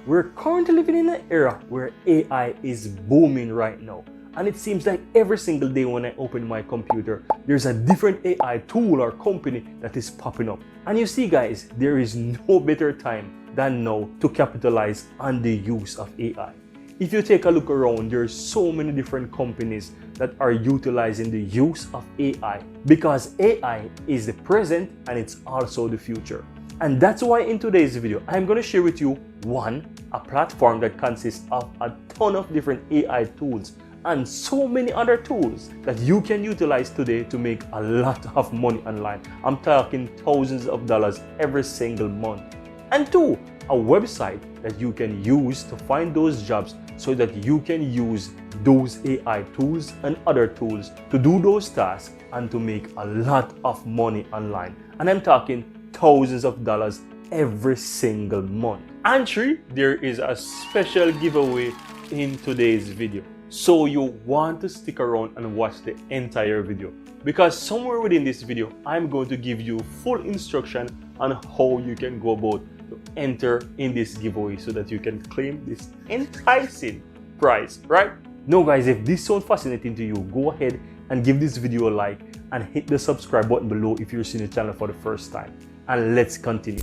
We're currently living in an era where AI is booming right now. And it seems like every single day when I open my computer, there's a different AI tool or company that is popping up. And you see guys, there is no better time than now to capitalize on the use of AI. If you take a look around, there's so many different companies that are utilizing the use of AI because AI is the present and it's also the future. And that's why in today's video, I'm going to share with you a platform that consists of a ton of different AI tools and so many other tools that you can utilize today to make a lot of money online. I'm talking thousands of dollars every single month. And two, a website that you can use to find those jobs so that you can use those AI tools and other tools to do those tasks and to make a lot of money online. And I'm talking thousands of dollars every single month. And three, there is a special giveaway in today's video. So you want to stick around and watch the entire video because somewhere within this video, I'm going to give you full instruction on how you can go about to enter in this giveaway so that you can claim this enticing prize, right? Now guys, if this sounds fascinating to you, go ahead and give this video a like and hit the subscribe button below if you're seeing the channel for the first time. And let's continue.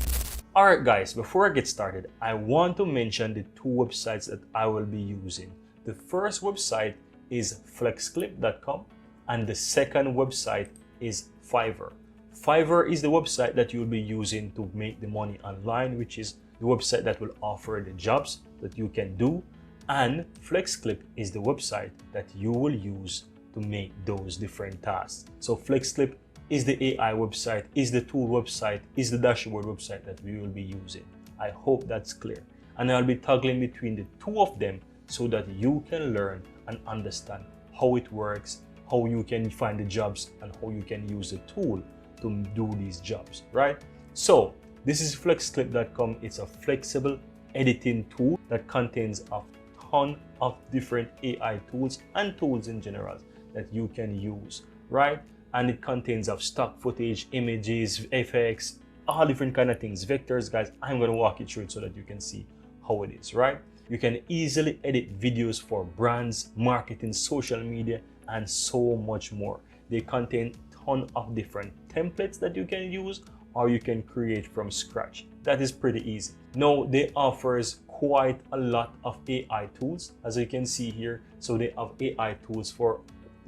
Alright guys, before I get started, I want to mention the two websites that I will be using. The first website is FlexClip.com and the second website is Fiverr. Fiverr is the website that you'll be using to make the money online, which is the website that will offer the jobs that you can do. And FlexClip is the website that you will use to make those different tasks. So FlexClip is the AI website, is the tool website, is the dashboard website that we will be using. I hope that's clear. And I'll be toggling between the two of them so that you can learn and understand how it works, how you can find the jobs, and how you can use the tool to do these jobs, right? So this is FlexClip.com. It's a flexible editing tool that contains a ton of different AI tools and tools in general that you can use, right? And it contains of stock footage, images, FX, all different kind of things, vectors. Guys, I'm going to walk you through it so that you can see how it is, right? You can easily edit videos for brands, marketing, social media, and so much more. They contain a ton of different templates that you can use or you can create from scratch. That is pretty easy. Now, they offers quite a lot of AI tools, as you can see here. So they have AI tools for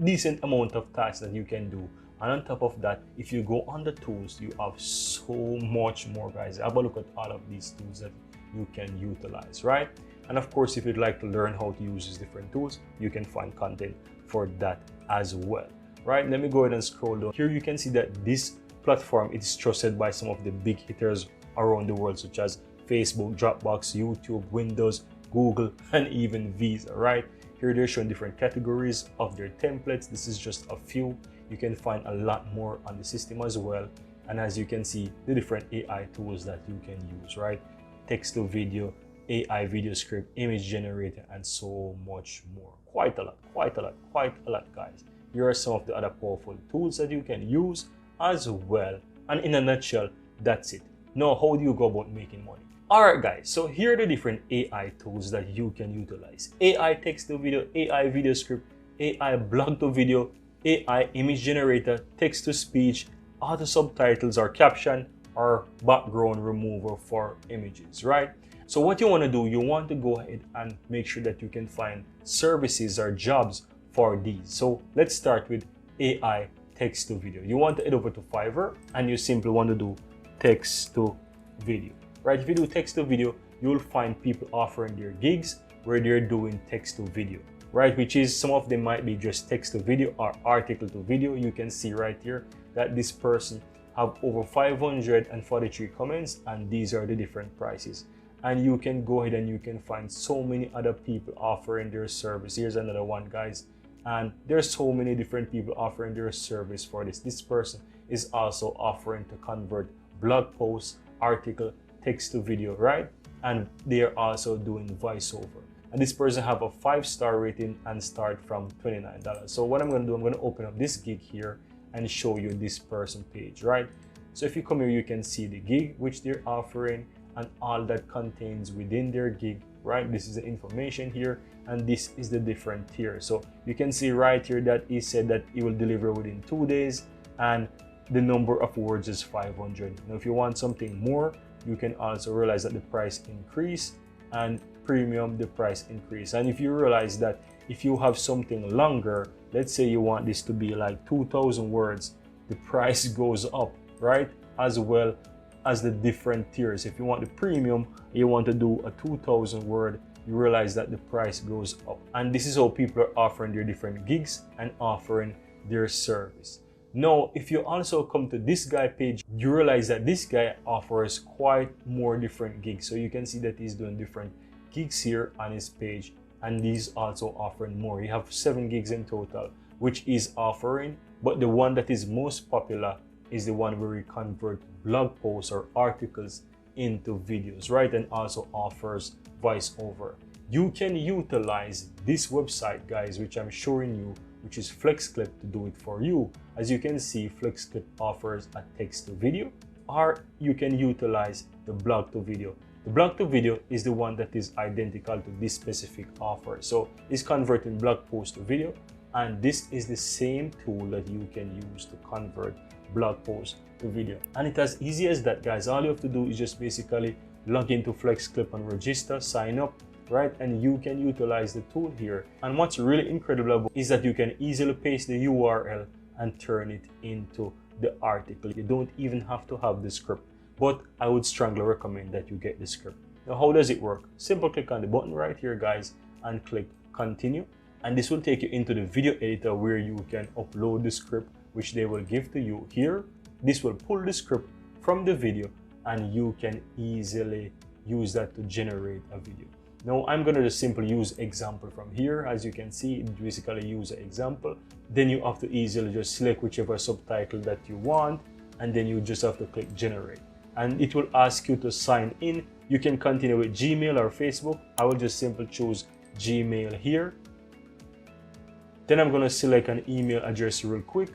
decent amount of tasks that you can do. And on top of that, if you go on the tools, you have so much more, guys. Have a look at all of these tools that you can utilize, right? And of course, if you'd like to learn how to use these different tools, you can find content for that as well, right? Let me go ahead and scroll down. Here you can see that this platform is trusted by some of the big hitters around the world, such as Facebook, Dropbox, YouTube, Windows, Google, and even Visa, right? Here they're showing different categories of their templates. This is just a few. You can find a lot more on the system as well. And as you can see, the different AI tools that you can use, right? Text to video, AI video script, image generator, and so much more. Quite a lot, guys. Here are some of the other powerful tools that you can use as well. And in a nutshell, that's it. Now, how do you go about making money? Alright guys, so here are the different AI tools that you can utilize. AI text to video, AI video script, AI blog to video, AI image generator, text to speech, auto subtitles or caption, or background remover for images, right? So what you want to do, you want to go ahead and make sure that you can find services or jobs for these. So let's start with AI text to video. You want to head over to Fiverr and you simply want to do text to video, right? If you do text to video, you will find people offering their gigs where they're doing text to video, right? Which is, some of them might be just text to video or article to video. You can see right here that this person have over 543 comments, and these are the different prices. And you can go ahead and you can find so many other people offering their service. Here's another one, guys. And there's so many different people offering their service for this. This person is also offering to convert blog posts, article, text to video, right? And they are also doing voiceover. And this person have a 5-star rating and start from $29. So what I'm going to do, I'm going to open up this gig here and show you this person page, right? So if you come here, you can see the gig which they're offering, and all that contains within their gig, right? This is the information here, and this is the different tiers. So you can see right here that he said that he will deliver within 2 days, and the number of words is 500. Now if you want something more, you can also realize that the price increase, and premium, the price increase. And if you realize that if you have something longer, let's say you want this to be like 2,000 words, the price goes up, right? As well as the different tiers. If you want the premium, you want to do a 2,000 word, you realize that the price goes up. And this is how people are offering their different gigs and offering their service. Now, if you also come to this guy page, you realize that this guy offers quite more different gigs. So you can see that he's doing different gigs here on his page, and he's also offering more. You have 7 gigs in total, which he's offering, but the one that is most popular is the one where he converts blog posts or articles into videos, right? And also offers voiceover. You can utilize this website, guys, which I'm showing you, which is FlexClip, to do it for you. As you can see, FlexClip offers a text to video, or you can utilize the blog to video. The blog to video is the one that is identical to this specific offer. So it's converting blog post to video, and this is the same tool that you can use to convert blog post to video. And it's as easy as that, guys. All you have to do is just basically log into FlexClip and register, sign up, right? And you can utilize the tool here. And what's really incredible about is that you can easily paste the URL and turn it into the article. You don't even have to have the script, but I would strongly recommend that you get the script. Now, how does it work? Simple click on the button right here, guys, and click continue. And this will take you into the video editor where you can upload the script, which they will give to you here. This will pull the script from the video, and you can easily use that to generate a video. Now I'm going to just simply use example from here. As you can see, it basically use an example. Then you have to easily just select whichever subtitle that you want, and then you just have to click generate. And it will ask you to sign in. You can continue with Gmail or Facebook. I will just simply choose Gmail here. Then I'm going to select an email address real quick.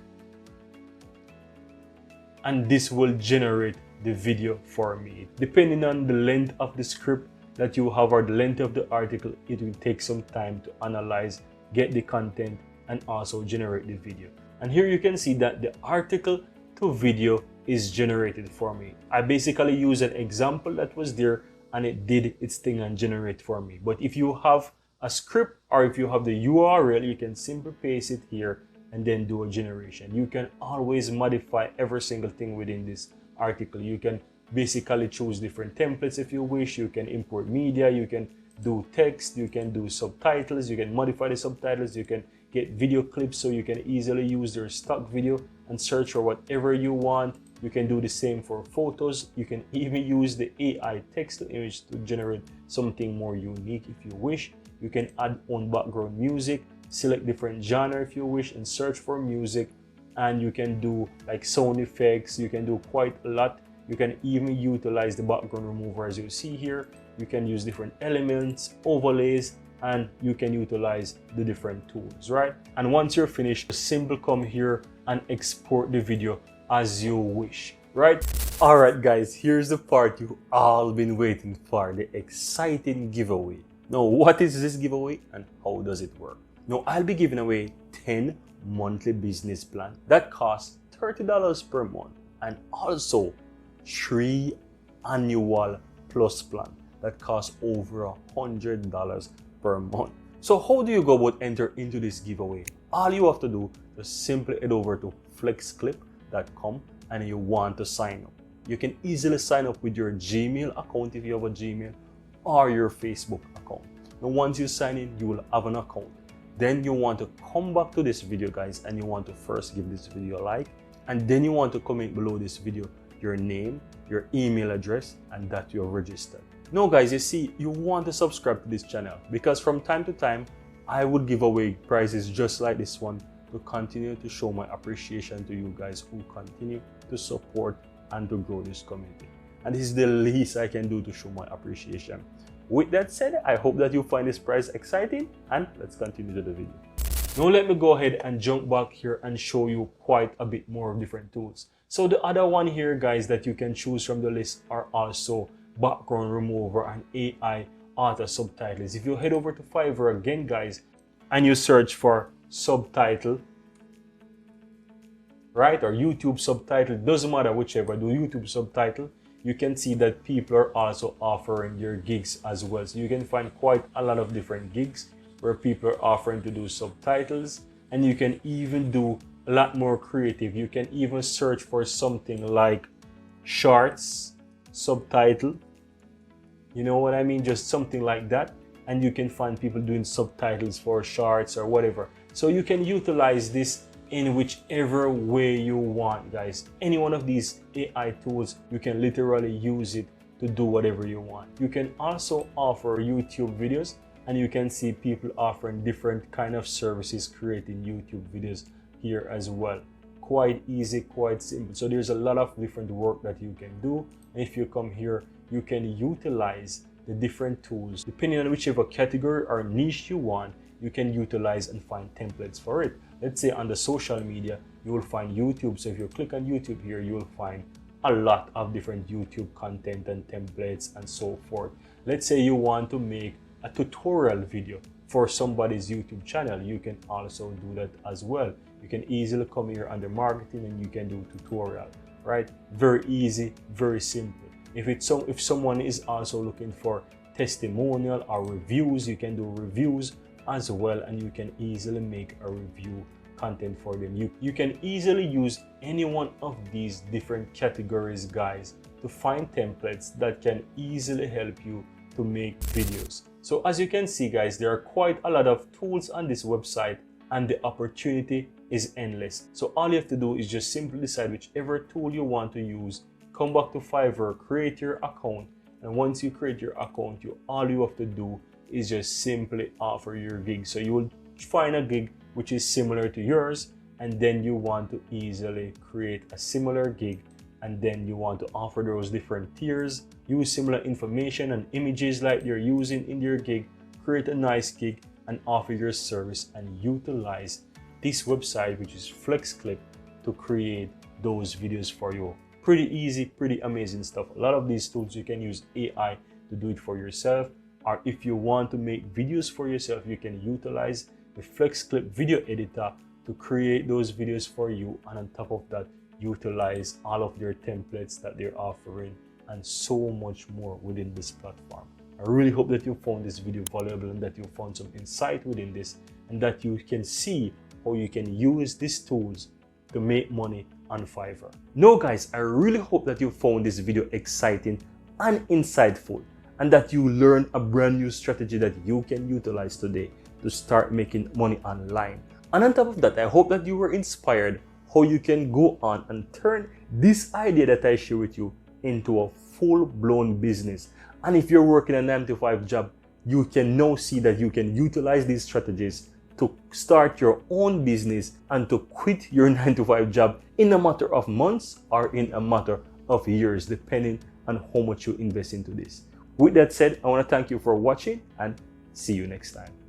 And this will generate the video for me. Depending on the length of the script that you have or the length of the article, it will take some time to analyze, get the content, and also generate the video. And here you can see that the article to video is generated for me. I basically use an example that was there, and it did its thing and generate for me. But if you have a script, or if you have the URL, you can simply paste it here and then do a generation. You can always modify every single thing within this article. You can basically choose different templates if you wish. You can import media, you can do text, you can do subtitles, you can modify the subtitles, you can get video clips, so you can easily use their stock video and search for whatever you want. You can do the same for photos. You can even use the AI text to image to generate something more unique if you wish. You can add on background music, select different genre if you wish, and search for music. And you can do like sound effects. You can do quite a lot. You can even utilize the background remover, as you see here. You can use different elements, overlays, and you can utilize the different tools, right? And once you're finished, just simply come here and export the video as you wish, right? All right, guys, here's the part you all been waiting for, the exciting giveaway. Now, what is this giveaway and how does it work? Now, I'll be giving away 10 monthly business plan that costs $30 per month, and also 3 annual plus plan that costs over $100 per month. So how do you go about enter into this giveaway? All you have to do is simply head over to flexclip.com and you want to sign up. You can easily sign up with your Gmail account if you have a Gmail, or your Facebook account. Now once you sign in, you will have an account. Then you want to come back to this video, guys, and you want to first give this video a like, and then you want to comment below this video your name, your email address, and that you're registered. Now guys, you see, you want to subscribe to this channel because from time to time I would give away prizes just like this one to continue to show my appreciation to you guys who continue to support and to grow this community. And this is the least I can do to show my appreciation. With that said, I hope that you find this prize exciting, and let's continue to the video. Now let me go ahead and jump back here and show you quite a bit more of different tools. So the other one here, guys, that you can choose from the list are also background remover, and AI auto subtitles. If you head over to Fiverr again, guys, and you search for subtitle, right, or YouTube subtitle, doesn't matter whichever, do YouTube subtitle, you can see that people are also offering their gigs as well. So you can find quite a lot of different gigs where people are offering to do subtitles, and you can even do a lot more creative. You can even search for something like shorts subtitle, you know what I mean, just something like that, and you can find people doing subtitles for shorts or whatever. So you can utilize this in whichever way you want, guys. Any one of these AI tools, you can literally use it to do whatever you want. You can also offer YouTube videos, and you can see people offering different kind of services creating YouTube videos here as well. Quite easy, quite simple. So there's a lot of different work that you can do, and if you come here, you can utilize the different tools depending on whichever category or niche you want. You can utilize and find templates for it. Let's say on the social media, you will find YouTube. So if you click on YouTube here, you will find a lot of different YouTube content and templates and so forth. Let's say you want to make a tutorial video for somebody's YouTube channel, you can also do that as well. You can easily come here under marketing and you can do tutorial, right? Very easy, very simple. If someone is also looking for testimonial or reviews, you can do reviews as well, and you can easily make a review content for them. You can easily use any one of these different categories, guys, to find templates that can easily help you to make videos. So as you can see, guys, there are quite a lot of tools on this website, and the opportunity is endless. So all you have to do is just simply decide whichever tool you want to use, come back to Fiverr, create your account, and once you create your account, all you have to do is just simply offer your gig. So you will find a gig which is similar to yours, and then you want to easily create a similar gig, and then you want to offer those different tiers, use similar information and images like you're using in your gig, create a nice gig and offer your service, and utilize this website, which is FlexClip, to create those videos for you. Pretty easy, pretty amazing stuff. A lot of these tools you can use AI to do it for yourself, or if you want to make videos for yourself, you can utilize the FlexClip video editor to create those videos for you, and on top of that, utilize all of their templates that they're offering and so much more within this platform. I really hope that you found this video valuable and that you found some insight within this, and that you can see how you can use these tools to make money on Fiverr. Now guys, I really hope that you found this video exciting and insightful, and that you learned a brand new strategy that you can utilize today to start making money online. And on top of that, I hope that you were inspired how you can go on and turn this idea that I share with you into a full-blown business. And if you're working a 9-to-5 job, you can now see that you can utilize these strategies to start your own business and to quit your 9-to-5 job in a matter of months or in a matter of years, depending on how much you invest into this. With that said, I want to thank you for watching and see you next time.